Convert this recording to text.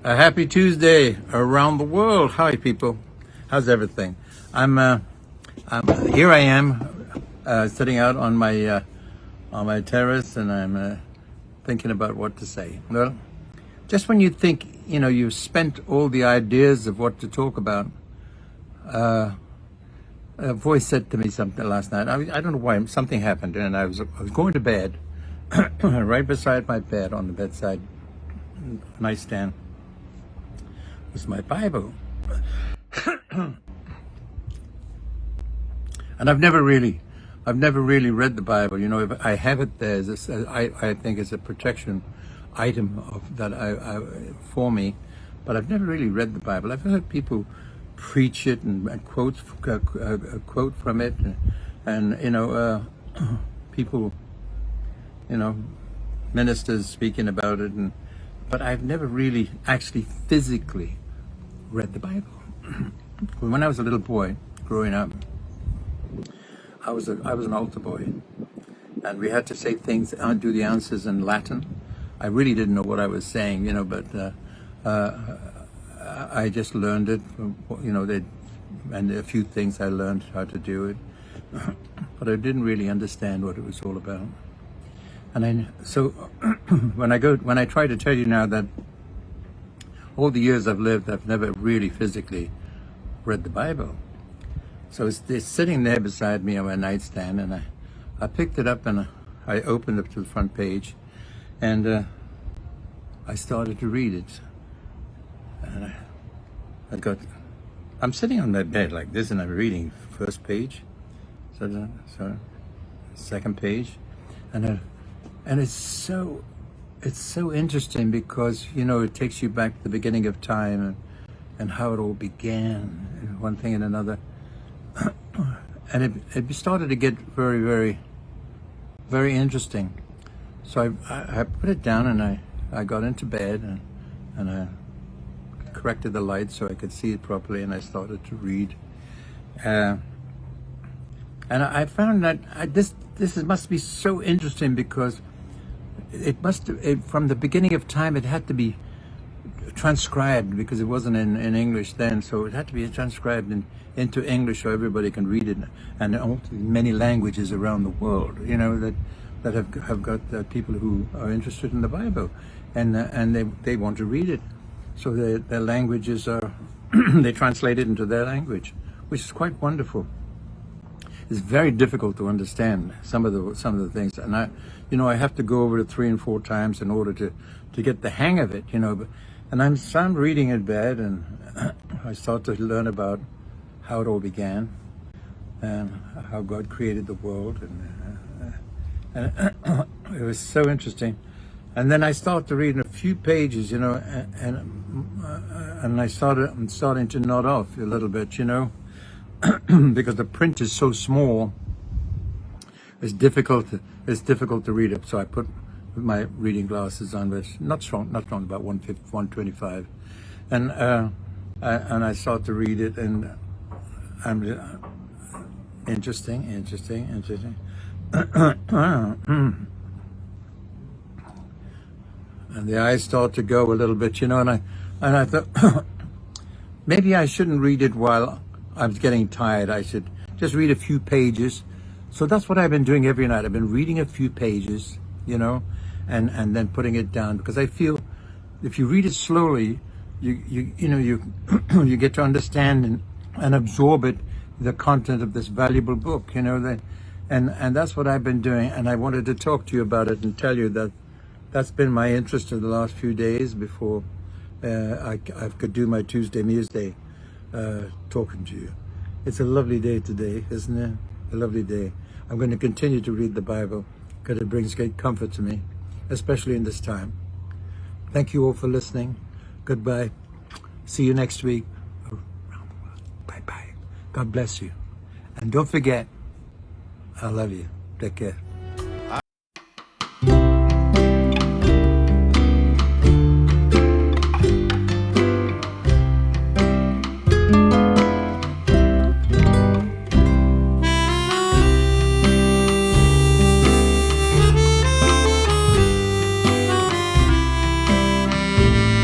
A happy Tuesday around the world. Hi, people. How's everything? I'm here. I am sitting out on my terrace, and I'm thinking about what to say. Well, just when you think you've spent all the ideas of what to talk about, a voice said to me something last night. I don't know why. Something happened, and I was going to bed, right beside my bed on the bedside nightstand was my Bible. And I've never really read the Bible. If I have it there, I think it's a protection item for me, but I've never really read the Bible. I've heard people preach it and quote from it, and people, ministers speaking about it, but I've never really actually physically read the Bible. When I was a little boy growing up, I was an altar boy, and we had to say things, do the answers in Latin. I really didn't know what I was saying, but I just learned it. And a few things I learned how to do it, but I didn't really understand what it was all about. And so when I try to tell you now that all the years I've lived, I've never really physically read the Bible. So it's sitting there beside me on my nightstand, and I picked it up and I opened it to the front page, and I started to read it. And I'm sitting on my bed like this, and I'm reading first page, so second page, and it's so interesting because it takes you back to the beginning of time and how it all began, one thing and another. And it started to get very, very, very interesting. So I put it down, and I got into bed, and I corrected the light so I could see it properly, and I started to read. And I found that this must be so interesting because from the beginning of time it had to be transcribed, because it wasn't in English then, so it had to be transcribed into English so everybody can read it, and many languages around the world, that have got people who are interested in the Bible, and they want to read it, so their languages are they translate it into their language, which is quite wonderful. It's very difficult to understand some of the things, and I have to go over it 3 and 4 times in order to get the hang of it, And I'm reading in bed, and I start to learn about how it all began, and how God created the world, and it was so interesting. And then I start to read in a few pages, and I'm starting to nod off a little bit, because the print is so small. It's difficult to read it. So I put my reading glasses on, but not strong, about 125, and I start to read it, and I'm interesting. And the eyes start to go a little bit, and I thought maybe I shouldn't read it while I'm getting tired. I should just read a few pages. So that's what I've been doing every night. I've been reading a few pages, and then putting it down, because I feel if you read it slowly, you get to understand and absorb it, the content of this valuable book, and that's what I've been doing. And I wanted to talk to you about it and tell you that that's been my interest in the last few days before I could do my Tuesday Museday talking to you. It's a lovely day today, isn't it? A lovely day. I'm going to continue to read the Bible because it brings great comfort to me, especially in this time. Thank you all for listening. Goodbye. See you next week. Bye-bye. God bless you. And don't forget, I love you. Take care.